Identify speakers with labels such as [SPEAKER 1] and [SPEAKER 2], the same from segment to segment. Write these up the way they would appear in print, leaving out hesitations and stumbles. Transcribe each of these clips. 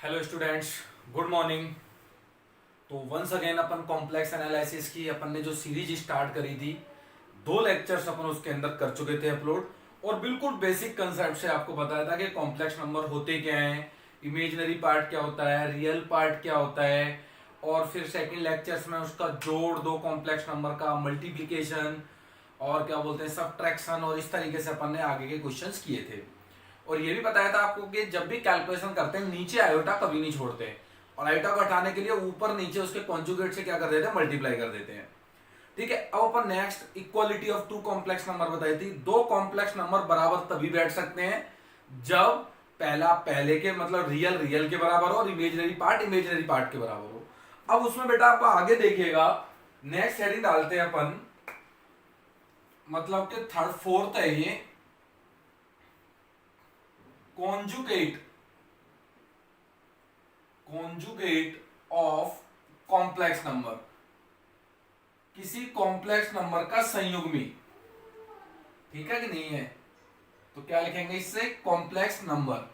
[SPEAKER 1] Hello students, good morning. तो once again अपन complex analysis की अपन ने जो सीरीज स्टार्ट करी थी, 2 लेक्चर्स अपन उसके अंदर कर चुके थे अपलोड। और बिल्कुल बेसिक कंसेप्ट से आपको बताया था कि कॉम्प्लेक्स नंबर होते क्या हैं, इमेजिनरी पार्ट क्या होता है, रियल पार्ट क्या होता है, और फिर सेकंड लेक्चर्स में उसका जोड़, दो कॉम्प्लेक्स नंबर का मल्टीप्लिकेशन, और क्या बोलते हैं सबट्रैक्शन, और इस तरीके से अपन ने आगे के क्वेश्चंस किए थे। और ये भी बताया था आपको कि जब भी कैलकुलेशन करते हैं नीचे आयोटा कभी नहीं छोड़ते हैं, और आयोटा को हटाने के लिए ऊपर नीचे उसके कॉन्जुगेट से क्या कर देते हैं, मल्टीप्लाई कर देते हैं। ठीक है, अब अपन next equality of two complex number बताई थी। दो कॉम्प्लेक्स नंबर बराबर तभी बैठ सकते हैं जब पहला पहले के मतलब रियल रियल के बराबर हो और इमेजिनरी पार्ट इमेजिनरी पार्ट के बराबर हो। अब उसमें बेटा आप आगे देखिएगा, नेक्स्ट हेडिंग डालते हैं अपन, मतलब कि थर्ड फोर्थ है ये, conjugate conjugate of complex number, किसी कॉम्प्लेक्स नंबर का संयुग्मी। ठीक है कि नहीं है? तो क्या लिखेंगे इससे, कॉम्प्लेक्स नंबर।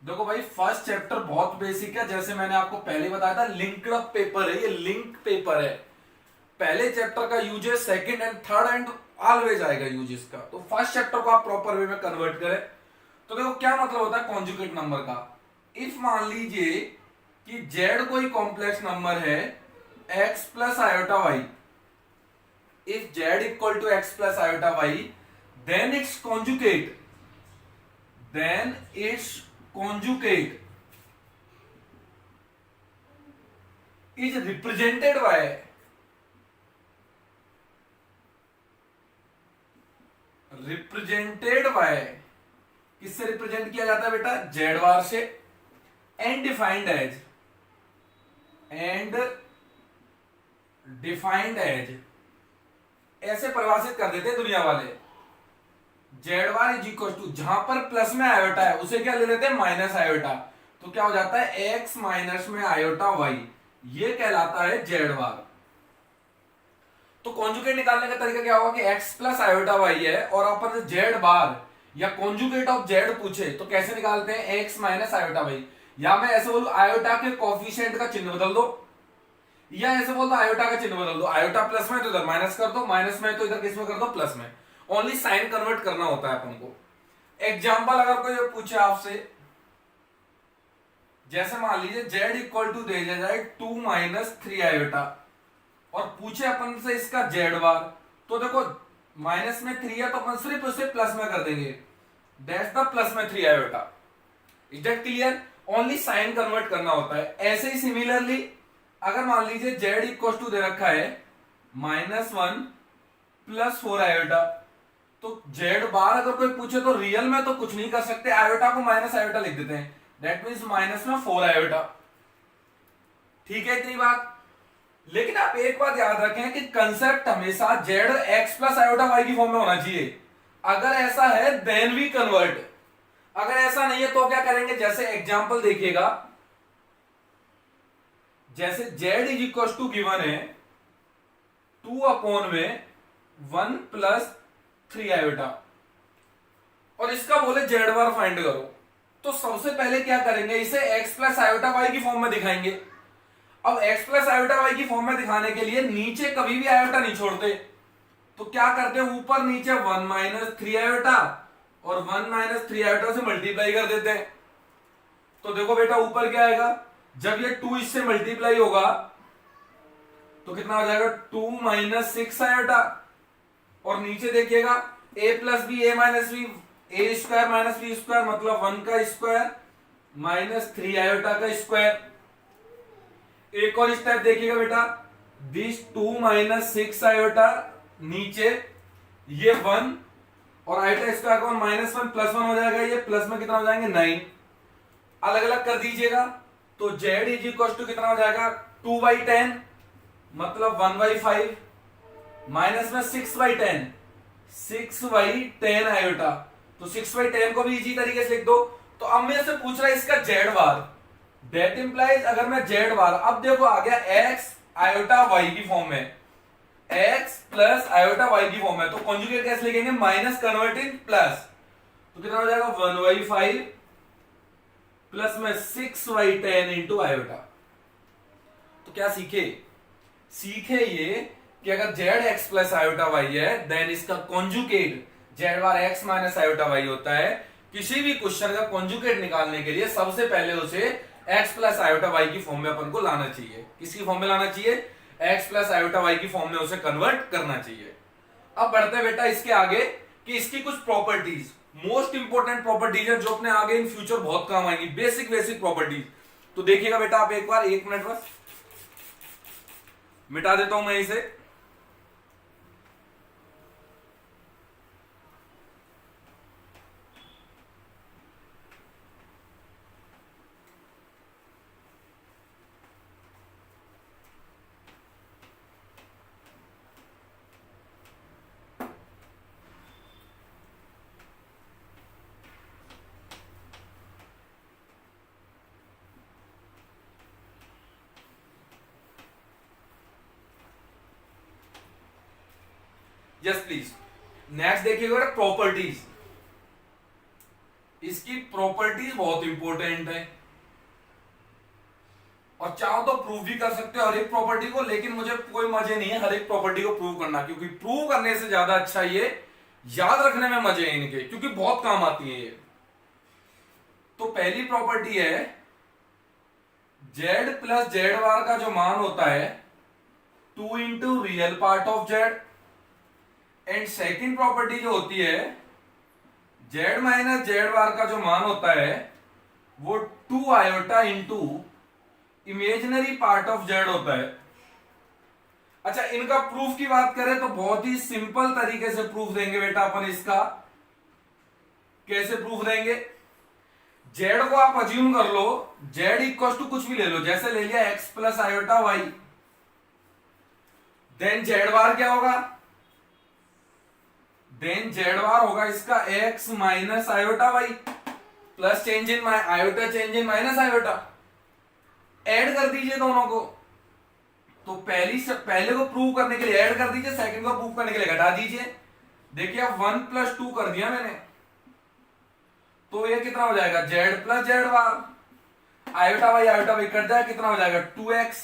[SPEAKER 1] देखो भाई, फर्स्ट चैप्टर बहुत बेसिक है, जैसे मैंने आपको पहले बताया था, लिंक्ड अप पेपर है, ये लिंक पेपर है। पहले चैप्टर का uses second and third and always आएगा यूजेस का। तो फर्स्ट चैप्टर को आप प्रॉपर वे में कन्वर्ट करें तो देखो क्या मतलब होता है कॉन्जुगेट नंबर का। इफ मान लीजिए कि z कोई कॉम्प्लेक्स नंबर है x plus iota Y, if z equal to x plus iota Y, then its conjugate, then its conjugate is represented by, represented by, किससे रिप्रेजेंट किया जाता है बेटा, जेड बार से, and defined as, and defined as, ऐसे परिभाषित कर देते हैं दुनिया वाले। Z bar is equal to, जहां पर प्लस में आयोटा है उसे क्या ले लेते हैं, माइनस आयोटा। तो क्या हो जाता है, एक्स माइनस में आयोटा वाई, ये कहलाता है जेड बार। तो कॉन्जुगेट निकालने का तरीका क्या होगा कि x प्लस आयोटा वाई है और अपन जेड बार या कॉन्जुगेट ऑफ जेड पूछे तो कैसे निकालते हैं, x माइनस आयोटा वाई। या मैं ऐसे बोलूं आयोटा के कॉफिशिएंट का चिन्ह बदल दो, या ऐसे बोल दो आयोटा का चिन्ह बदल दो, आयोटा प्लस में तो इधर माइनस कर दो, माइनस में तो इधर किस में कर दो, प्लस में। ओनली साइन कन्वर्ट करना होता है अपन को। एग्जाम्पल अगर कोई पूछे आपसे, जैसे मान लीजिए जेड इक्वल टू दे दिया जाए 2 माइनस 3 आयोटा, और पूछे अपन से इसका जेड बार, तो देखो माइनस में 3 है तो अपन सिर्फ उसे प्लस में कर देंगे, दैट्स द प्लस में 3 iota. Is that clear? Only sign convert करना होता है। ऐसे ही सिमिलरली अगर मान लीजिए जेड इक्वल टू दे रखा है -1 प्लस 4 आयोटा, तो जेड बार अगर कोई पूछे तो रियल में तो कुछ नहीं कर सकते, आयोटा को माइनस आयोटा लिख देते हैं, दैट मीन्स माइनस में 4 आयोटा। ठीक है इतनी बात। लेकिन आप एक बात याद रखें कि कंसेप्ट हमेशा Z X plus iota Y की फॉर्म में होना चाहिए। अगर ऐसा है देन वी कन्वर्ट, अगर ऐसा नहीं है तो क्या करेंगे, जैसे एग्जांपल देखिएगा, जैसे Z is equal to given है 2 अपॉन में 1 प्लस 3 आयोटा, और इसका बोले जेड बार फाइंड करो, तो सबसे पहले क्या करेंगे, इसे एक्स प्लस आयोटा वाई की फॉर्म में दिखाएंगे। अब x प्लस आयोटा वाई की फॉर्म में दिखाने के लिए नीचे कभी भी आयोटा नहीं छोड़ते, तो क्या करते हैं, ऊपर नीचे 1 माइनस 3 आयोटा और 1 माइनस 3 आयोटा से मल्टीप्लाई कर देते हैं। तो देखो बेटा ऊपर क्या आएगा, जब ये 2 इससे मल्टीप्लाई होगा तो कितना हो जाएगा, 2 माइनस 6 आयोटा, और नीचे देखिएगा a plus B A minus B, A square minus B square मतलब 1 का स्क्वायर माइनस 3 आयोटा का स्क्वायर। एक और स्टेप देखिएगा बेटा, दिस 2 माइनस 6 आयोटा, नीचे ये 1 और आयोटा स्क्वायर का -1 प्लस 1 हो जाएगा, ये प्लस में कितना हो जाएंगे 9, अलग अलग कर दीजिएगा। तो जेड इज इक्वल टू कितना हो जाएगा, 2/10 मतलब 1/5, माइनस में 6/10, 6/10 आयोटा। तो 6/10 को भी इजी तरीके से लिख दो। तो अब मेरे से पूछ रहा है इसका जेड बार, दैट इंप्लाइज अगर मैं जेड बार, अब देखो आ गया एक्स आयोटा वाई की फॉर्म में, x प्लस आयोटा वाई की फॉर्म है, तो कॉन्जुगेट कैसे लिखेंगे, माइनस कन्वर्ट इन प्लस, तो कितना हो जाएगा 1/5 प्लस में 6y10 इंटू आयोटा। तो क्या सीखे ये कि अगर Z X plus iota Y है देन इसका conjugate Z bar X minus iota Y होता है। किसी भी क्वेश्चन का कॉन्जुकेट निकालने के लिए सबसे पहले उसे एक्स प्लस आयोटा वाई की फॉर्म में अपन को लाना चाहिए। किसकी फॉर्म में लाना चाहिए? एक्स प्लस आयोटा वाई की फॉर्म में उसे कन्वर्ट करना चाहिए। अब बढ़ते बेटा इसके आगे कि इसकी कुछ प्रॉपर्टीज, मोस्ट इंपोर्टेंट प्रॉपर्टीज है जो अपने आगे इन फ्यूचर बहुत काम आएंगी, बेसिक प्रॉपर्टीज। तो देखिएगा बेटा आप एक बार, 1 मिनट बस मिटा देता हूं मैं इसे। Yes please. नेक्स्ट देखिएगा प्रॉपर्टीज। इसकी प्रॉपर्टीज बहुत इंपॉर्टेंट है और चाहो तो प्रूव भी कर सकते हो हर एक प्रॉपर्टी को, लेकिन मुझे कोई मजे नहीं है हर एक प्रॉपर्टी को प्रूव करना, क्योंकि प्रूव करने से ज्यादा अच्छा ये याद रखने में मजे हैं इनके, क्योंकि बहुत काम आती है ये। तो पहली प्रॉपर्टी है जेड प्लस जेड बार का जो मान होता है 2 into real part of Z. And second property जो होती है जेड माइनस जेड बार का जो मान होता है वो 2 iota into imaginary part of Z होता है। अच्छा, इनका प्रूफ की बात करें तो बहुत ही सिंपल तरीके से प्रूफ देंगे बेटा अपन इसका। कैसे प्रूफ देंगे? जेड को आप अज्यूम कर लो, जेड इक्वल टू कुछ भी ले लो, जैसे ले लिया x plus iota Y, then z bar क्या होगा? देन जेड बार होगा इसका x minus iota y plus change in iota change in minus iota. Add कर दीजिए दोनों को। तो पहले को प्रूव करने के लिए ऐड कर दीजिए, सेकंड को प्रूव करने के लिए घटा दीजिए। देखिए अब 1 प्लस 2 कर दिया मैंने, तो ये कितना हो जाएगा? जेड प्लस जेड बार, आयोटा वाई कट जाए, कितना हो जाएगा? 2x।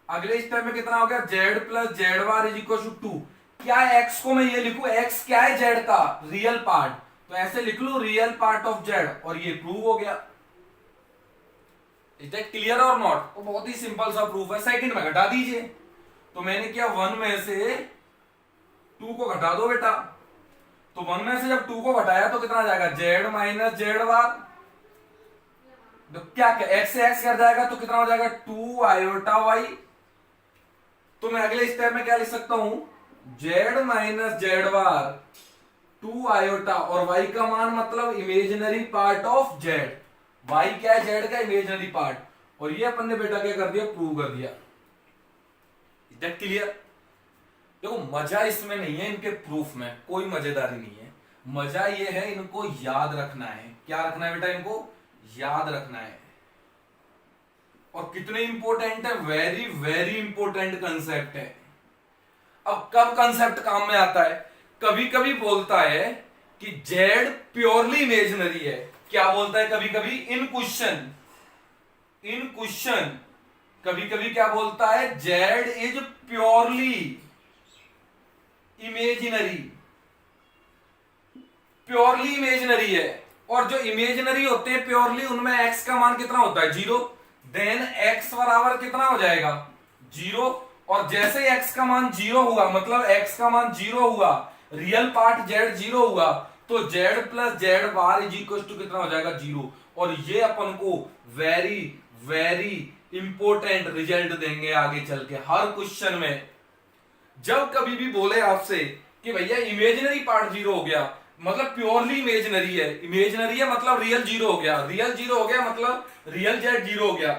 [SPEAKER 1] अगले स्टेप में कितना हो गया? Z plus Z bar is equal to 2। क्या x को मैं ये लिखूं? x क्या है? जेड का रियल पार्ट, तो ऐसे लिख लू रियल पार्ट ऑफ जेड, और ये प्रूव हो गया। इज दैट क्लियर और नॉट? तो बहुत ही सिंपल सा प्रूफ है। सेकंड में घटा दीजिए, तो मैंने किया 1 में से 2 को घटा दो बेटा। तो 1 में से जब 2 को घटाया तो कितना आ जाएगा? जेड माइनस जेड बार, तो क्या x से x कर जाएगा तो कितना हो जाएगा? 2 आयोटा वाई। तो मैं अगले स्टेप में क्या लिख सकता हूं? जेड माइनस जेड बार 2 आयोटा, और y का मान मतलब imaginary part of Z. y क्या है? जेड का इमेजिनरी पार्ट, और ये अपन ने बेटा क्या कर दिया? प्रूव कर दिया। Is that clear? देखो मजा इसमें नहीं है, इनके प्रूफ में कोई मजेदारी नहीं है। मजा ये है इनको याद रखना है। क्या रखना है बेटा? इनको याद रखना है। और कितने इंपॉर्टेंट है? वेरी वेरी इंपॉर्टेंट कंसेप्ट है। अब कब कंसेप्ट काम में आता है? कभी कभी बोलता है कि जेड प्योरली इमेजिनरी है। क्या बोलता है? कभी कभी इन क्वेश्चन कभी कभी क्या बोलता है? जेड इज प्योरली इमेजिनरी है। और जो इमेजिनरी होते हैं प्योरली, उनमें एक्स का मान कितना होता है? 0। देन एक्स बराबर कितना हो जाएगा? 0। और जैसे ही x का मान 0 हुआ, मतलब x का मान 0 हुआ, रियल पार्ट z 0 हुआ, तो z plus Z bar is equal to कितना हो जाएगा? 0। और ये अपन को वेरी वेरी इंपॉर्टेंट रिजल्ट देंगे आगे चल के हर क्वेश्चन में। जब कभी भी बोले आपसे कि भैया इमेजिनरी पार्ट 0 हो गया, मतलब प्योरली इमेजिनरी है मतलब रियल 0 हो गया, रियल 0 हो गया मतलब रियल जेड 0 हो गया,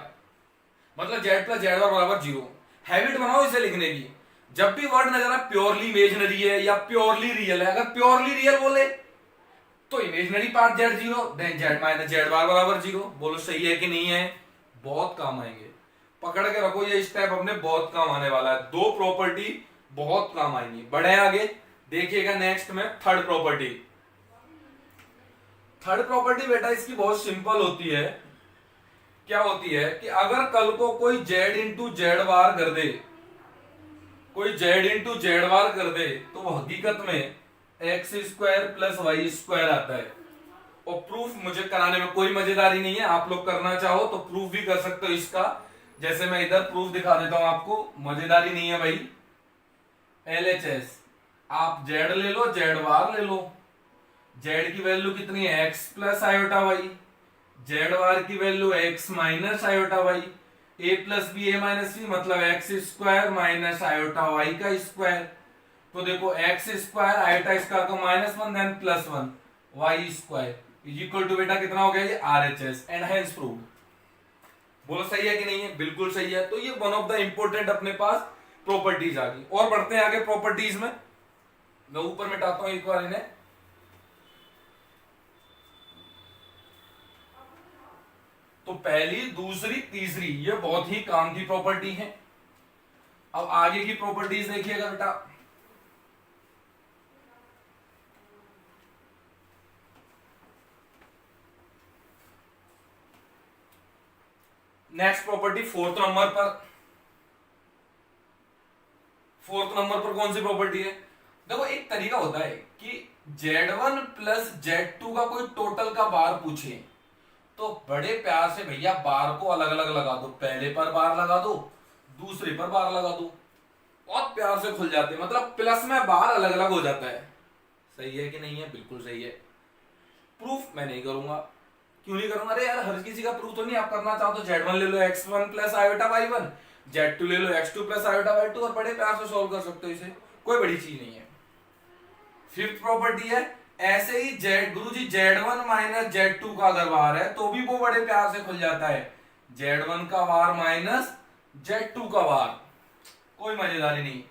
[SPEAKER 1] मतलब जेड प्लस जेड बार बराबर 0। हैबिट बनाओ इसे लिखने की। जब भी वर्ड नजर आए प्योरली इमेजिनरी है या प्योरली रियल है, अगर प्योरली रियल बोले तो imaginary part z 0, then z minus z bar बराबर 0। बोलो सही है कि नहीं है? बहुत काम आएंगे, पकड़ के रखो ये स्टेप, अपने बहुत काम आने वाला है। 2 प्रॉपर्टी बहुत काम आएंगी। बढ़े आगे, देखिएगा नेक्स्ट में थर्ड थर्ड प्रॉपर्टी बेटा इसकी बहुत सिंपल होती है। क्या होती है कि अगर कल को कोई जेड इंटू जेड वार कर दे, कोई जेड इंटू जेड वार कर दे, तो वो हकीकत में x square plus Y square आता है। और प्रूफ मुझे कराने में कोई मजेदारी नहीं है, आप लोग करना चाहो तो प्रूफ भी कर सकते हो इसका। जैसे मैं इधर प्रूफ दिखा देता हूं आपको, मजेदारी नहीं है भाई। LHS आप जेड ले लो, जेड वार ले लो, जेड की वैल्यू कितनी है x plus iota y, z bar की value x minus iota y, a plus B A minus b मतलब x square minus iota y का स्क्वायर। तो देखो एक्स स्क्वायर आयोटा स्क्वायर को -1 then +1 y square is equal to बेटा कितना हो गया ये RHS एंड हेंस प्रूव्ड। बोलो सही है कि नहीं है? बिल्कुल सही है। तो ये वन ऑफ द इंपॉर्टेंट अपने पास प्रॉपर्टीज आ गई। और बढ़ते हैं आगे प्रॉपर्टीज में। मैं ऊपर मिटाता हूं एक बार इन्हें। तो पहली, दूसरी, तीसरी ये बहुत ही काम की प्रॉपर्टी है। अब आगे की प्रॉपर्टीज देखिएगा बेटा। नेक्स्ट प्रॉपर्टी फोर्थ नंबर पर कौन सी प्रॉपर्टी है? देखो एक तरीका होता है कि Z1 प्लस Z2 का कोई टोटल का बार पूछे तो बड़े प्यार से भैया बार को अलग अलग लगा दो, पहले पर बार लगा दो, दूसरे पर बार लगा दो, बहुत प्यार से खुल जाते हैं। मतलब प्लस में बार अलग अलग हो जाता है। सही है कि नहीं है? बिल्कुल सही है। प्रूफ मैं नहीं करूंगा। क्यों नहीं करूंगा? अरे यार हर किसी का प्रूफ तो नहीं। आप करना चाहो तो Z1 ले लो x1 plus iota y1, Z2 ले लो x2 प्लस आयोटा y2 और बड़े प्यार से सॉल्व कर सकते हो इसे, कोई बड़ी चीज नहीं है। फिफ्थ प्रॉपर्टी है ऐसे ही गुरुजी Z1 माइनस Z2 का अगर वार है तो भी वो बड़े प्यार से खुल जाता है। Z1 का वार माइनस Z2 का वार, कोई मजेदारी नहीं।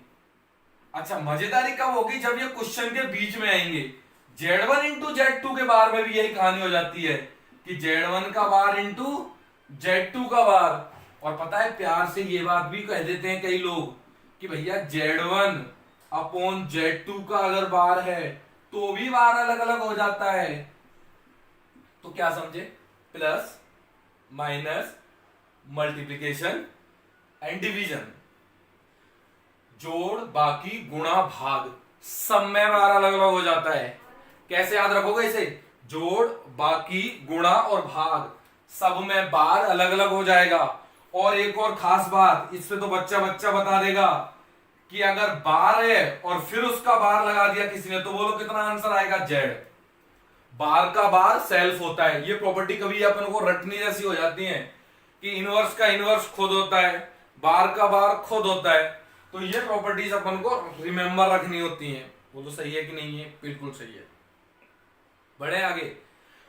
[SPEAKER 1] अच्छा मजेदारी कब होगी? जब ये क्वेश्चन के बीच में आएंगे। Z1 इंटू Z2 के बार में भी यही कहानी हो जाती है कि Z1 का बार इंटू Z2 का बार। और पता है प्यार से ये बात भी कह देते हैं कई लोग कि भैया Z1 अपॉन Z2 का अगर बार है तो भी बार अलग अलग हो जाता है। तो क्या समझे? Plus minus multiplication and division, जोड़ बाकी गुणा भाग, सब में बार अलग अलग हो जाता है। कैसे याद रखोगे इसे? जोड़ बाकी गुणा और भाग सब में बार अलग अलग हो जाएगा। और एक और खास बात, इससे तो बच्चा बता देगा कि अगर बार है और फिर उसका बार लगा दिया किसी ने तो बोलो कितना आंसर आएगा? जेड। बार का बार सेल्फ होता है। ये प्रॉपर्टी कभी अपन को रटनी जैसी हो जाती है कि इनवर्स का इनवर्स खुद होता है, बार का बार खुद होता है। तो ये प्रॉपर्टीज अपन को रिमेंबर रखनी होती हैं। बोलो सही है कि नहीं है? बिल्कुल सही है। बढ़े आगे।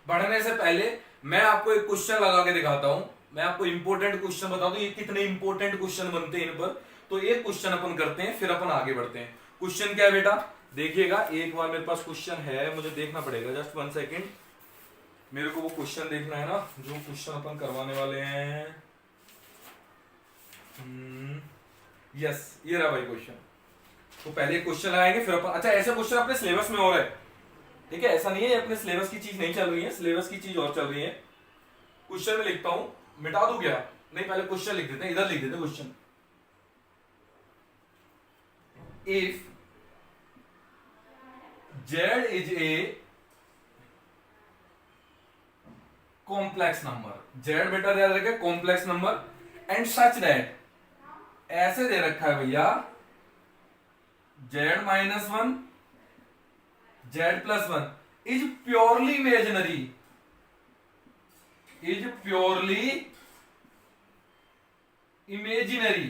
[SPEAKER 1] बढ़ने से पहले मैं आपको एक क्वेश्चन लगा के दिखाता हूं। मैं आपको इंपॉर्टेंट क्वेश्चन बता दूं ये कितने इंपॉर्टेंट क्वेश्चन बनते हैं इन पर। तो एक क्वेश्चन अपन करते हैं फिर अपन आगे बढ़ते हैं। क्वेश्चन क्या है बेटा? देखिएगा एक बार, मेरे पास क्वेश्चन है, मुझे देखना पड़ेगा, जस्ट 1 सेकेंड। मेरे को वो क्वेश्चन देखना है ना जो क्वेश्चन अपन करवाने वाले हैं। यस ये रहा भाई क्वेश्चन। तो पहले क्वेश्चन लगाएंगे फिर अपन। अच्छा ऐसे क्वेश्चन अपने सिलेबस में और है, ठीक है? ऐसा नहीं है अपने सिलेबस की चीज नहीं चल रही है, सिलेबस की चीज और चल रही है। क्वेश्चन में लिखता हूं, मिटा दूं क्या? नहीं पहले क्वेश्चन लिख देते हैं, इधर लिख देते question. If Z is a complex number, Z बेटा याद रखे complex number, and such that, ऐसे दे रखा है भैया Z -1 Z +1 is purely imaginary, is purely imaginary,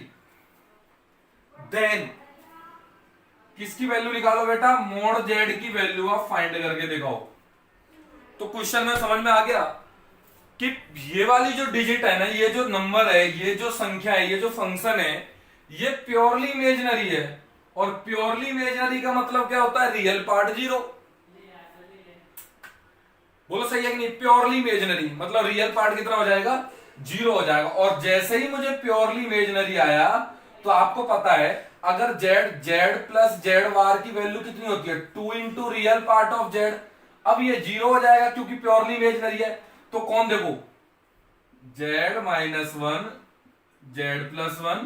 [SPEAKER 1] then किसकी वैल्यू निकालो बेटा? मोड Z की वैल्यू आप फाइंड करके दिखाओ। तो क्वेश्चन में समझ में आ गया कि ये वाली जो डिजिट है ना, ये जो नंबर है, ये जो संख्या है, ये जो फंक्शन है, ये प्योरली इमेजिनरी है। और प्योरली इमेजिनरी का मतलब क्या होता है? Real part 0। बोलो सही है कि नहीं? प्योरली इमेजिनरी मतलब रियल पार्ट कितना हो जाएगा? 0 हो जाएगा। और जैसे ही मुझे प्योरली इमेजिनरी आया तो आपको पता है अगर Z प्लस Z वार की वैल्यू कितनी होती है? 2 into real part of Z। अब ये 0 हो जाएगा क्योंकि प्योरली इमेजिनरी है। तो कौन देखो, z minus 1 z plus 1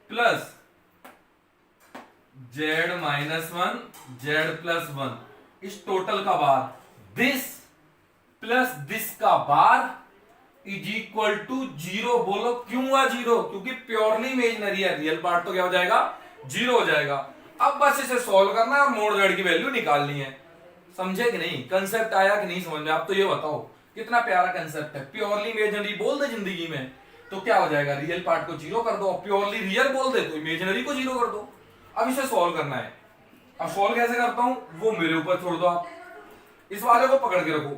[SPEAKER 1] plus z minus 1 z plus 1 इस टोटल का बार दिस प्लस दिस का बार इज इक्वल टू 0। बोलो क्यों हुआ 0? क्योंकि प्योरली इमेजिनरी है, रियल पार्ट तो क्या हो जाएगा 0 हो जाएगा। अब बस इसे सॉल्व करना है और मोड z की वैल्यू निकालनी है। समझे कि नहीं? कंसेप्ट आया कि नहीं समझ में? आप तो ये बताओ, कितना प्यारा कंसेप्ट है। प्योरली इमेजिनरी बोल दे जिंदगी में तो क्या हो जाएगा, रियल पार्ट को 0 कर दो, प्योरली रियल बोल दे तो इमेजिनरी को 0 कर दो। अब इसे सॉल्व करना है। अब सॉल्व कैसे करता हूं वो मेरे ऊपर छोड़ दो, आप इस वाले को पकड़ के रखो,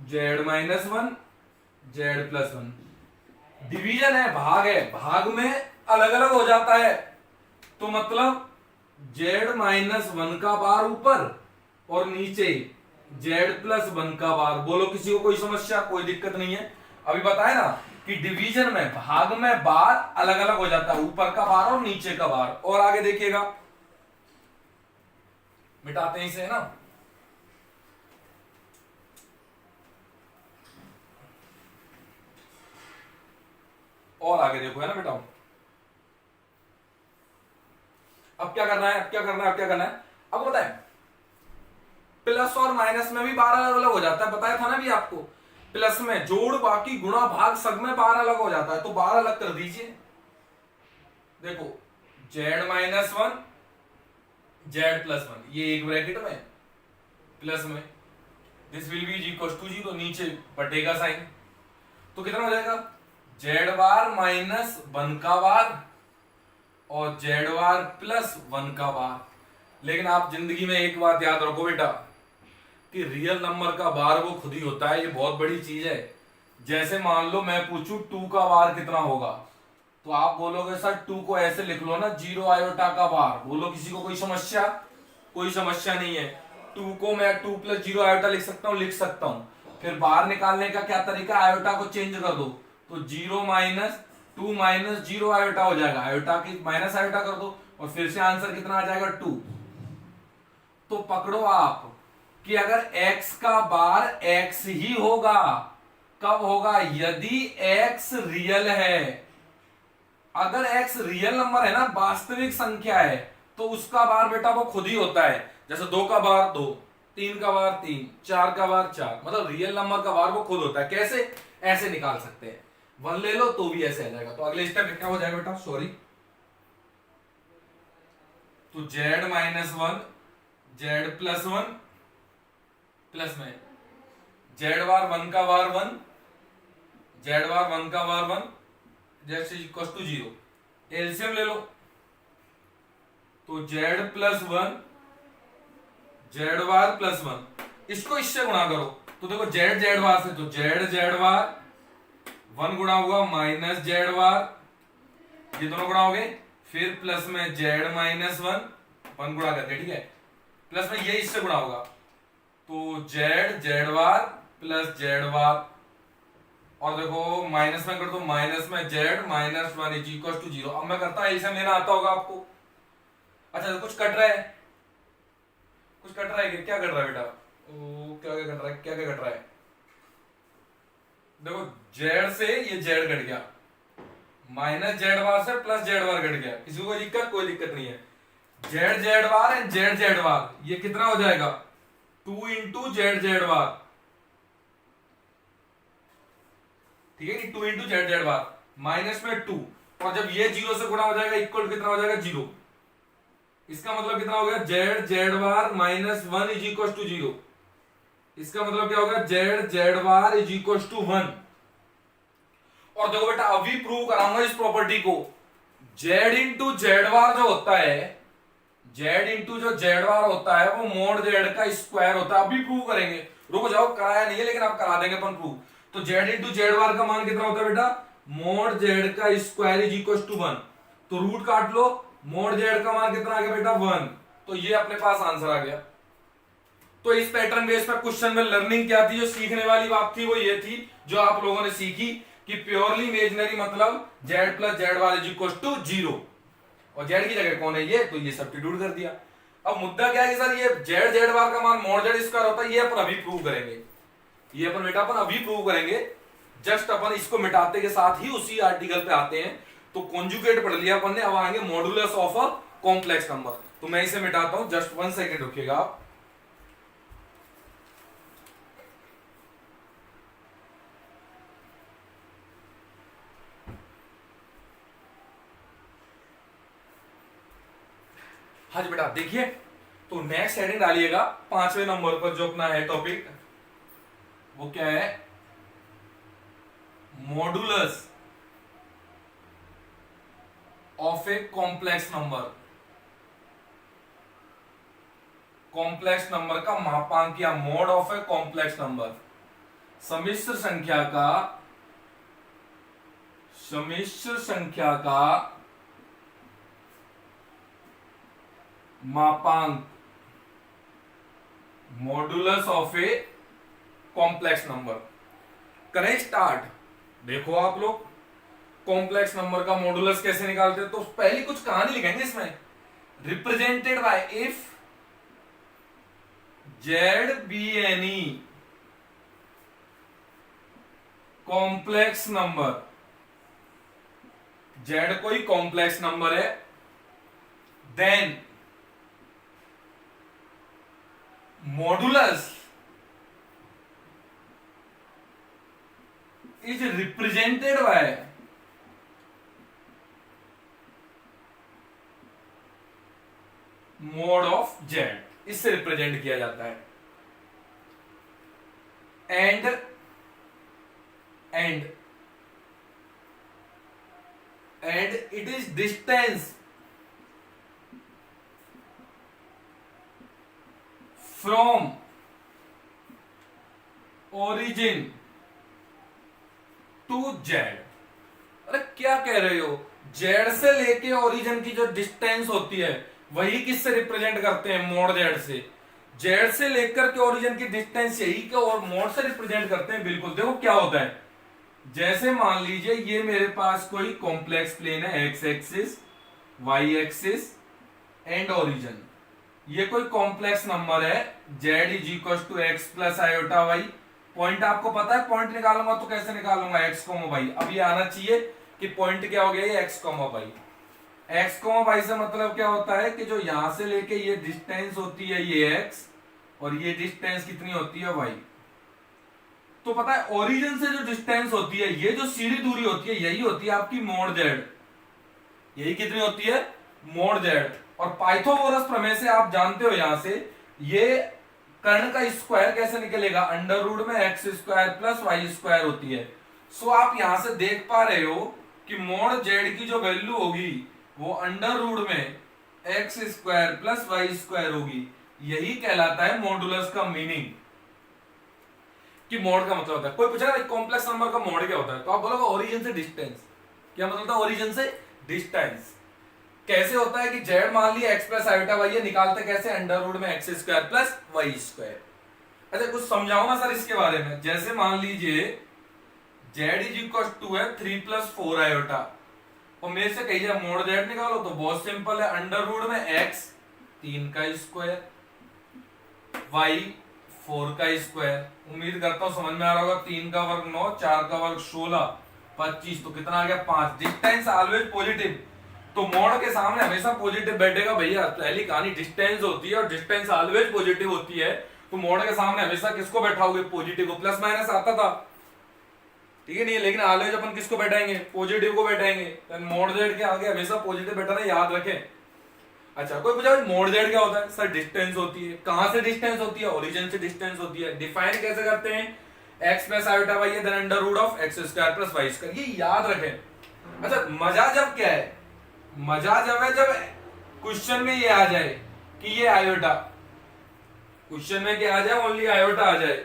[SPEAKER 1] z minus 1 z plus 1। Division है, भाग है, भाग में अलग अलग हो जाता है, तो मतलब z माइनस 1 का बार ऊपर और नीचे z प्लस 1 का बार। बोलो किसी को कोई समस्या, कोई दिक्कत नहीं है? अभी बताया ना कि डिवीजन में, भाग में बार अलग अलग हो जाता है, ऊपर का बार और नीचे का बार। और आगे देखिएगा, मिटाते हैं इसे ना। और आगे देखो, है ना बेटा। अब क्या करना है, अब क्या करना है, अब क्या करना है? अब बताए प्लस और माइनस में भी बार अलग अलग हो जाता है, बताया था ना भी आपको। प्लस में जोड़, बाकी गुणा, भाग, सब में बार अलग हो जाता है, तो बार अलग कर दीजिए। देखो z माइनस 1 z प्लस 1, ये एक ब्रैकेट में प्लस में, this will be equal to 0, नीचे बटेगा साइन, तो कितना हो जाएगा z बार माइनस 1 का बार और z बार प्लस 1 का बार। लेकिन आप जिंदगी में एक बात याद रखो बेटा कि रियल नंबर का बार वो खुद ही होता है, ये बहुत बड़ी चीज है। जैसे मान लो मैं पूछूं 2 का बार कितना होगा, तो आप बोलोगे सर 2 को ऐसे लिख लो ना, 0 आयोटा का बार। बोलो किसी को कोई समस्या? कोई समस्या नहीं है। 2 को मैं 2 प्लस 0 आयोटा लिख सकता हूं, लिख सकता हूं। फिर बार निकालने का क्या तरीका, आयोटा को चेंज कर दो, तो 0 माइनस 2 माइनस 0 आयोटा हो जाएगा, आयोटा की माइनस आयोटा कर दो और फिर से आंसर कितना आ जाएगा 2। तो पकड़ो आप कि अगर x का बार x ही होगा, कब होगा, यदि x रियल है। अगर x रियल नंबर है ना, वास्तविक संख्या है, तो उसका बार बेटा वो खुद ही होता है। जैसे 2 का बार 2, 3 का बार 3, 4 का बार 4, मतलब रियल नंबर का बार वो खुद होता है। कैसे? ऐसे निकाल सकते हैं, 1 ले लो तो भी ऐसे आ जाएगा। तो अगले स्टेप में क्या हो जाएगा बेटा, सॉरी, तो z minus 1 z plus 1 plus में z बार 1 का बार 1, z बार 1 का बार 1, जैसे इक्वल टू 0। एलसीएम ले लो, तो z plus 1 z bar plus 1, इसको इससे गुणा करो, तो देखो z बार से, तो z बार 1 गुणा हुआ माइनस z बार, ये दोनों गुणा हो गए, फिर प्लस में z माइनस 1 गुणा करके, ठीक है, प्लस में ये इससे गुणा होगा, तो z bar plus z bar, और देखो माइनस में कर दो, माइनस में z minus 1 is equal to 0। अब मैं करता है, इसे लेना आता होगा आपको। अच्छा तो कुछ कट रहा है, कुछ कट रहा है, क्या कट रहा है बेटा? ओ क्या क्या कट रहा है, क्या क्या कट रहा है? देखो z से ये z कट गया, माइनस z बार से प्लस z बार कट गया, किसी को कोई दिक्कत? कोई दिक्कत नहीं है। z बार एंड z बार, ये कितना हो जाएगा 2 इंटू z बार, ठीक है, 2 इंटू z बार माइनस में 2, और जब ये 0 से गुणा हो जाएगा इक्वल कितना हो जाएगा 0। इसका मतलब कितना हो गया z bar minus 1 is equal to 0। इसका मतलब क्या होगा z bar is equal to 1। और देखो बेटा अभी प्रूव कराऊंगा इस प्रॉपर्टी को, z इंटू जेड बार जो होता है, z इंटू जो जेड बार होता है वो मोड z का स्क्वायर होता है। अभी प्रूव करेंगे, रुको जाओ, कराया नहीं है लेकिन आप करा देंगे अपन प्रूव। तो z इंटू जेड बार का मान कितना होता है बेटा, मोड z का स्क्वायर इज इक्वल टू 1। तो रूट काट लो, मोड z का मान कितना आ गया बेटा 1, तो ये अपने पास आंसर आ गया। तो इस पैटर्न बेस पर क्वेश्चन में लर्निंग क्या थी, जो सीखने वाली बात थी वो ये थी जो आप लोगों ने सीखी कि प्योरली इमेजिनरी मतलब z plus Z bar is equal to 0, और z की जगह कौन है ये, तो ये सब्स्टिट्यूट कर दिया। अब मुद्दा क्या है कि सर ये जेड जेड बार का मान मॉड जेड स्क्वायर होता है, ये अपन अभी प्रूव करेंगे, ये अपन बेटा अपन अभी प्रूव करेंगे। जस्ट अपन इसको मिटाते के साथ ही उसी आर्टिकल पे आते हैं। तो कॉन्जुगेट पढ़ लिया अपन ने, अब आएंगे modulus of a complex number. तो मैं इसे मिटाता हूं, जस्ट 1 सेकेंड रुकिएगा आप। हाँ जी बेटा देखिए, तो नेक्स्ट हेडिंग डालिएगा 5वें नंबर पर जो अपना है टॉपिक, वो क्या है, modulus of a complex number. Complex number का मापांक या mode of a complex number, सम्मिश्र संख्या का मापांक, modulus of a complex number. करें स्टार्ट। देखो आप लोग कॉम्प्लेक्स नंबर का मॉडुलस कैसे निकालते हैं, तो पहली कुछ कहानी लिखेंगे इसमें, represented by if Z be any complex number, Z कोई कॉम्प्लेक्स नंबर है, then modulus is represented by mod of Z, इससे रिप्रेजेंट किया जाता है। And it is distance from origin to Z. अरे क्या कह रहे हो, जेड से लेके ओरिजिन की जो डिस्टेंस होती है वही किससे रिप्रेजेंट करते हैं, मोड जेड से। जेड से लेकर के ओरिजिन की डिस्टेंस यही के और मोड से रिप्रेजेंट करते हैं। बिल्कुल देखो क्या होता है, जैसे मान लीजिए ये मेरे पास कोई कॉम्प्लेक्स प्लेन है, X axis, Y axis and origin. ये कोई कॉम्प्लेक्स नंबर है, Z is equal to X plus iota Y. Point आपको पता है, पॉइंट निकालूंगा तो कैसे निकालूंगा, एक्स कोमा वाई। अब ये आना चाहिए कि पॉइंट क्या हो गया, ये X comma Y. X comma Y से मतलब क्या होता है कि जो यहां से लेके ये डिस्टेंस होती है ये एक्स, और ये डिस्टेंस कितनी होती है वाई। तो पता है ओरिजिन से जो डिस्टेंस होती है, ये जो सीधी दूरी होती है, यही होती है आपकी मोड जेड। यही कितनी होती है, मोड जेड। और पाइथागोरस प्रमेय से आप जानते हो, यहां से ये कर्ण का स्क्वायर कैसे निकलेगा, अंडर रूट में x square plus Y square होती है। सो आप यहां से देख पा रहे हो कि मोड जेड की जो वैल्यू होगी वो अंडर रूट में x square plus Y square होगी। यही कहलाता है मॉडुलस का मीनिंग, कि मोड का मतलब होता है। कोई पूछा ना कॉम्प्लेक्स नंबर का मोड क्या होता है, तो आप बोलोगे ओरिजिन से डिस्टेंस। क्या मतलब था ओरिजिन से डिस्टेंस। कैसे होता है कि जेड मान लिया एक्स प्लस आयोटा वाई है, निकालते कैसे, अंडर रूट में x square plus Y square. अच्छा कुछ समझाओ ना सर इसके बारे में। जैसे मान लीजिए जेड इज इक्वल टू है 3 प्लस 4 आयोटा, और मेरे से कहिए मोड जेड निकालो, तो बहुत सिंपल है, अंडर रूट में एक्स 3 का स्क्वायर, वाई 4 का स्क्वायर। उम्मीद करता हूं समझ में आ रहा होगा। 3 का वर्ग 9, 4 का वर्ग 16, 25, तो कितना आ गया 5। डिस्टेंस ऑलवेज पॉजिटिव, तो मोड के सामने हमेशा पॉजिटिव बैठेगा भैया। पहली कहानी डिस्टेंस होती है और डिस्टेंस ऑलवेज पॉजिटिव होती है, तो मोड के सामने हमेशा किसको बैठाओगे, पॉजिटिव को। प्लस माइनस आता था, ठीक है नहीं, लेकिन ऑलवेज अपन किसको बैठाएंगे, पॉजिटिव को बैठाएंगे। मोड जेड के आगे हमेशा पॉजिटिव बैठाना याद रखें। अच्छा कोई पूछा मोड जेड क्या होता है, सर डिस्टेंस होती है। कहां से डिस्टेंस होती है, ओरिजिन से डिस्टेंस होती है। डिफाइन कैसे करते हैं, X plus iota Y then under root of X square plus Y square, ये याद रखें। अच्छा मजा जब क्या है, मजा जब है जब क्वेश्चन में ये आ जाए कि ये आयोटा, क्वेश्चन में क्या आ जाए, ओनली आयोटा आ जाए,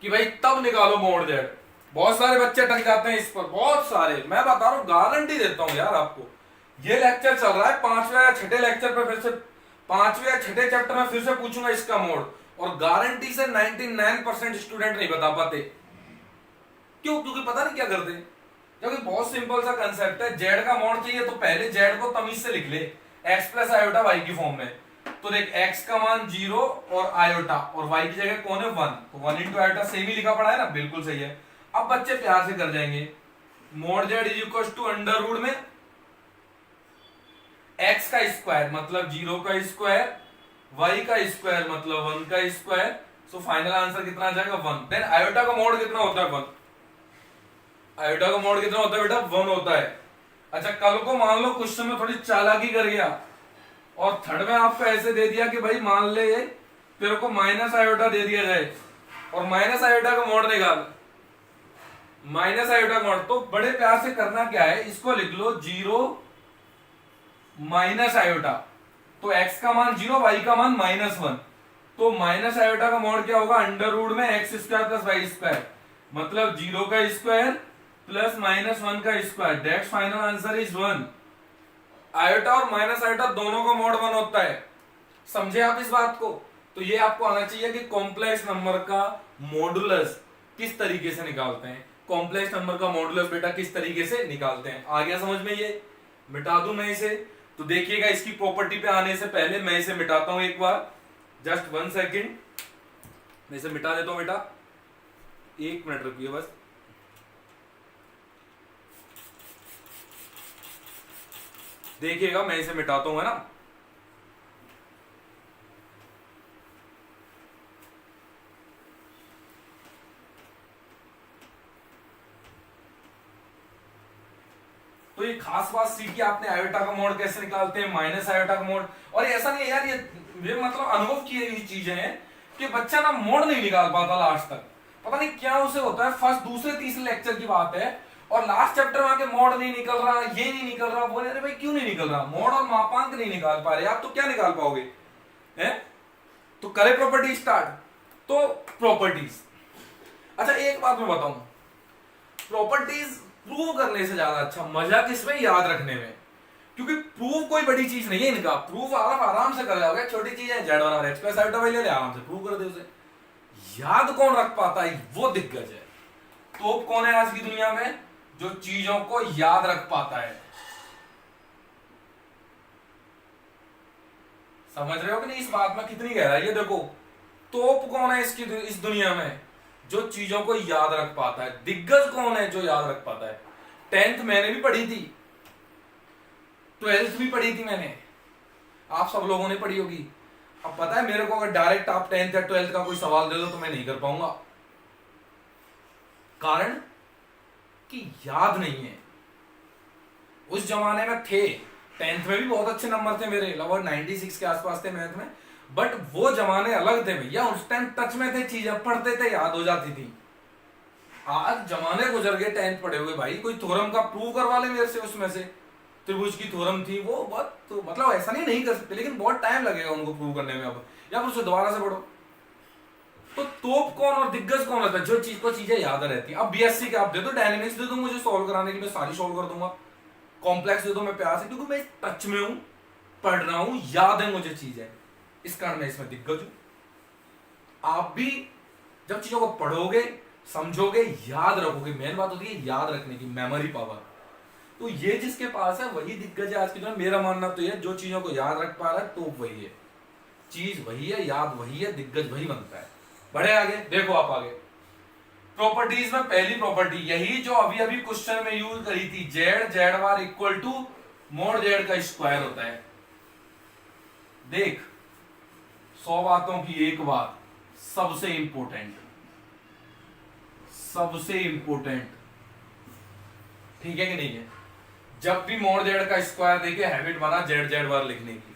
[SPEAKER 1] कि भाई तब निकालो मोड जेड। बहुत सारे बच्चे टक जाते हैं इस पर, बहुत सारे, मैं बता रहा हूं, गारंटी देता हूं यार आपको। ये लेक्चर चल रहा है 5वें या 6ठे लेक्चर पे, फिर से 5वें या 6ठे चैप्टर में फिर से पूछूंगा इसका मोड, और गारंटी से 99% स्टूडेंट नहीं बता पाते। क्यों, क्योंकि पता नहीं क्या करते। क्योंकि बहुत सिंपल सा कंसेप्ट है, जेड का मोड चाहिए तो पहले जेड को तमीज से लिख ले, एक्स प्लस आयोटा वाई की फॉर्म में, तो देख x का मान 0 और आयोटा और y की जगह कौन है 1, तो 1 इंटू आयोटा सेम ही लिखा पड़ा है ना, बिल्कुल सही है। अब बच्चे प्यार से कर जाएंगे, mod Z is equal to under root में x का स्क्वायर मतलब 0 का स्क्वायर, y का स्क्वायर मतलब 1 का स्क्वायर, सो फाइनल आंसर कितना आ जाएगा 1। देन आयोटा का मोड कितना होता है 1, आयोटा का मोड कितना होता है बेटा 1 होता है। अच्छा कल को मान लो क्वेश्चन में थोड़ी चालाकी कर गया और थर्ड में आपको ऐसे दे दिया कि भाई मान ले तेरे को माइनस आयोटा दे दिया जाए और माइनस आयोटा का मोड निकाल, माइनस आयोटा का मोड, तो बड़े प्यार से करना क्या है, इसको लिख लो 0 माइनस आयोटा, तो x का मान 0 y का मान -1, तो माइनस आयोटा का मोड क्या होगा अंडर रूट में x square plus Y square मतलब 0 का स्क्वायर प्लस -1 का square, that's final answer is 1। Iota और माइनस आयोटा दोनों का मोड 1 होता है, समझे आप इस बात को। तो ये आपको आना चाहिए कि कॉम्प्लेक्स नंबर का मॉडुलस किस तरीके से निकालते हैं, कॉम्प्लेक्स नंबर का मॉडुलस बेटा किस तरीके से निकालते हैं। आ गया समझ में, ये मिटा दूं मैं इसे, तो देखिएगा इसकी प्रॉपर्टी पे आने से पहले मैं इसे मिटाता हूं एक बार, जस्ट 1 सेकेंड, मैं इसे मिटा देता हूं बेटा, 1 मिनट रुकिए बस। देखिएगा मैं इसे मिटाता हूं, है ना। तो ये खास बात सीखी आपने, आयोटा का मोड कैसे निकालते हैं, माइनस आयोटा का मोड। और ऐसा नहीं है यार, ये मतलब अनुभव की हुई चीजें हैं कि बच्चा ना मोड नहीं निकाल पाता लास्ट तक, पता नहीं क्या उसे होता है। फर्स्ट दूसरे तीसरे लेक्चर की बात है और लास्ट चैप्टर में आके मोड नहीं निकल रहा, ये नहीं निकल रहा, बोले अरे भाई क्यों नहीं निकल रहा, मोड और मापांक नहीं निकाल पा रहे आप, तो क्या निकाल पाओगे हैं। तो करे प्रॉपर्टी स्टार्ट, तो प्रॉपर्टीज, अच्छा एक बात मैं बताऊं, प्रॉपर्टीज प्रूव करने से ज्यादा अच्छा मजा किसमें, याद रखने में, क्योंकि प्रूव कोई बड़ी चीज नहीं है इनका, प्रूव आप आराम से कर जाओगे, छोटी चीज है z और x प्लस आयोटा ले ले आराम से प्रूव कर दे उसे। याद कौन रख पाता है वो दिग्गज है, तो कौन है आज की दुनिया में जो चीजों को याद रख पाता है, समझ रहे हो कि नहीं इस बात में कितनी गहराई है। देखो तोप कौन है इसकी इस दुनिया में जो चीजों को याद रख पाता है, दिग्गज कौन है जो याद रख पाता है। 10th मैंने भी पढ़ी थी, 12th भी पढ़ी थी मैंने, आप सब लोगों ने पढ़ी होगी। अब पता है मेरे को अगर डायरेक्ट आप 10th या 12th का कोई सवाल दे दो तो मैं नहीं कर पाऊंगा, कारण कि याद नहीं है। उस जमाने में थे, 10th में भी बहुत अच्छे नंबर थे मेरे, लगभग 96 के आसपास थे मैथ में, बट वो जमाने अलग थे भैया, उस टाइम टच में थे, चीजें पढ़ते थे याद हो जाती थी। आज जमाने गुजर गए, 10th पढ़े हुए भाई, कोई थ्योरम का प्रूव करवा ले मेरे से, उसमें से त्रिभुज की थ्योरम थी वो बहुत, तो मतलब ऐसा नहीं कर सकते, लेकिन बहुत टाइम लगेगा उनको प्रूव करने में अब, या फिर उसे दोबारा से पढ़ो। तो तोप कौन और दिग्गज कौन होता है जो चीज को चीजें याद रहती है। अब बीएससी के आप दे दो, डायनेमिक्स दे दो मुझे सॉल्व कराने की, मैं सारी सॉल्व कर दूंगा, कॉम्प्लेक्स दे दो मैं प्यार से, क्योंकि मैं टच में हूं, पढ़ रहा हूं, याद है मुझे चीजें, इस कारण मैं इसमें दिग्गज हूं। आप भी जब चीजों को पढ़ोगे समझोगे याद रखोगे, मेन बात होती है याद रखने की, मेमोरी पावर, तो ये जिसके पास है वही दिग्गज है आज की दुनिया। मेरा मानना तो ये, जो चीजों को याद रख पा रहा है तो वही है, चीज वही है, याद वही है, दिग्गज वही बनता है। बढ़े आगे, देखो आप आगे प्रॉपर्टीज में पहली प्रॉपर्टी यही जो अभी अभी क्वेश्चन में यूज करी थी, Z Z bar equal to mod Z का स्क्वायर होता है। देख 100 बातों की एक बात, सबसे इंपॉर्टेंट, सबसे इंपॉर्टेंट, ठीक है कि नहीं है, जब भी मोड जेड का स्क्वायर देखे हैबिट बना जेड जेड बार लिखने की,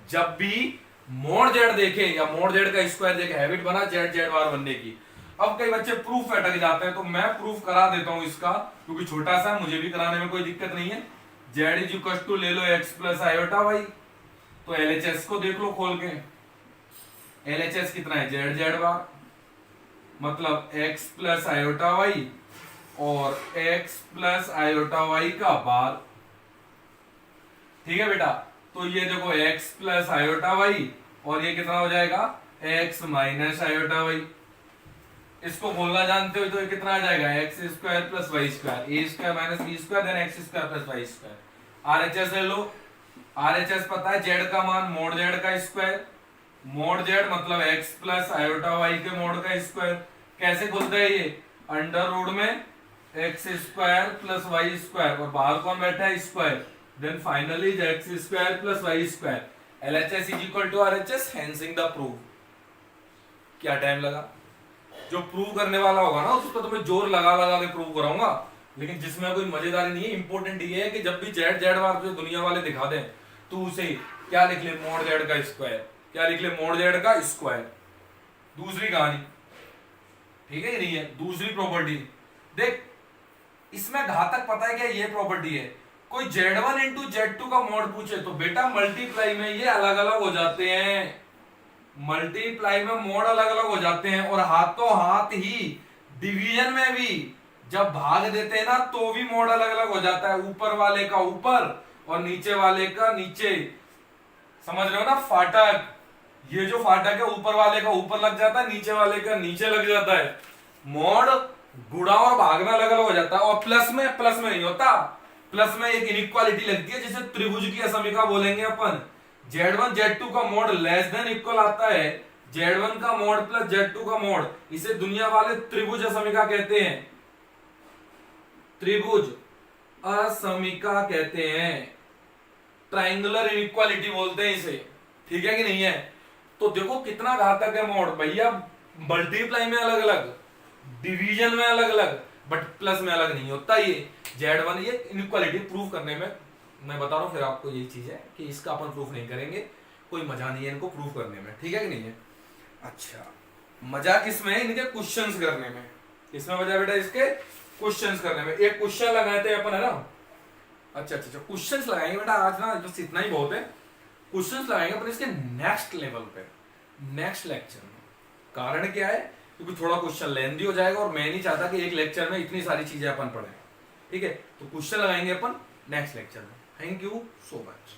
[SPEAKER 1] जब भी मोड जेड देखे या मोड जेड का स्क्वायर देखे हैबिट बना जेड जेड बार बनने की। अब कई बच्चे प्रूफ अटक जाते हैं, तो मैं प्रूफ करा देता हूं इसका, क्योंकि छोटा सा मुझे भी कराने में कोई दिक्कत नहीं है। जेड इज इक्वल टू ले लो एक्स प्लस आयोटा वाई, तो एलएचएस को देख लो खोल के, एलएचएस कितना है जेड जेड बार मतलब एक्स प्लस आयोटा वाई और एक्स प्लस आयोटा वाई का बार, ठीक है बेटा। तो ये देखो x प्लस आयोटा वाई और ये कितना हो जाएगा x माइनस आयोटा वाई, इसको बोलना जानते हो तो ये कितना आ जाएगा x square plus Y square, a square minus B square then x square plus Y square. RHS ले लो, आरएचएस पता है, जेड का मान मोड जेड का स्क्वायर, मोड जेड मतलब एक्स प्लस आयोटा वाई के मोड का स्क्वायर। कैसे खुलता है ये, अंडर रूट में x square plus Y square, और बाहर कौन बैठा है, square, then finally x square plus Y square. LHS is equal to RHS, hence the proof. क्या टाइम लगा, जो प्रूव करने वाला होगा ना उसको तो मैं जोर लगा लगा के प्रूव कराऊंगा, लेकिन जिसमें कोई मजेदारी नहीं है। इंपॉर्टेंट ये है कि जब भी जेड जेड बार जो दुनिया वाले दिखा दें तो उसे क्या लिख ले, मोड जेड का स्क्वायर, क्या लिख ले, मोड जेड का स्क्वायर। दूसरी कहानी, ठीक है, नहीं है दूसरी प्रॉपर्टी देख, इसमें घातक पता है क्या, ये प्रॉपर्टी है, कोई Z1 इंटू Z2 का मोड पूछे तो बेटा मल्टीप्लाई में ये अलग अलग हो जाते हैं, मल्टीप्लाई में मोड अलग अलग हो जाते हैं, और हाथों हाथ ही डिवीजन में भी जब भाग देते हैं ना तो भी मोड अलग अलग हो जाता है, ऊपर वाले का ऊपर और नीचे वाले का नीचे। समझ रहे हो ना, फाटक, ये जो फाटक है ऊपर वाले का ऊपर लग जाता है, नीचे वाले का नीचे लग जाता है, मोड गुणा और भाग में अलग अलग हो जाता है। और प्लस में नहीं होता, प्लस में एक इनइक्वालिटी लगती है जिसे त्रिभुज की असमीका बोलेंगे अपन। Z1 Z2 का मोड लेस देन इक्वल आता है, Z1 का मोड प्लस Z2 का मोड, इसे दुनिया वाले त्रिभुज असमीका कहते हैं, त्रिभुज असमीका कहते हैं, ट्राइंगुलर इनइक्वालिटी बोलते हैं इसे, ठीक है कि नहीं है। तो देखो कितना घातक है मोड भैया, मल्टीप्लाई में अलग अलग, डिवीजन में अलग अलग, बट प्लस में अलग नहीं होता। ये Z1 ये इनइक्वालिटी प्रूव करने में मैं बता रहा हूं, फिर आपको यही चीज है कि इसका अपन प्रूफ नहीं करेंगे, कोई मजा नहीं है इनको प्रूव करने में, ठीक है कि नहीं है। अच्छा, मजा किसमें है, इनके क्वेश्चंस करने में, इसमें मजा बेटा इसके क्वेश्चंस करने में। एक क्वेश्चन लगाए थे अपन, है ना, अच्छा क्वेश्चंस लगाएंगे बेटा आज ना, बस इतना ही बहुत है, क्वेश्चंस लगाएंगे अपन इसके नेक्स्ट लेवल पे, नेक्स्ट लेक्चर में। कारण क्या है, क्योंकि थोड़ा क्वेश्चन लेंदी हो जाएगा और मैं नहीं चाहता कि एक लेक्चर में इतनी सारी चीजें अपन पढ़ें, ठीक है। तो क्वेश्चन लगाएंगे अपन नेक्स्ट लेक्चर में। Thank you so much.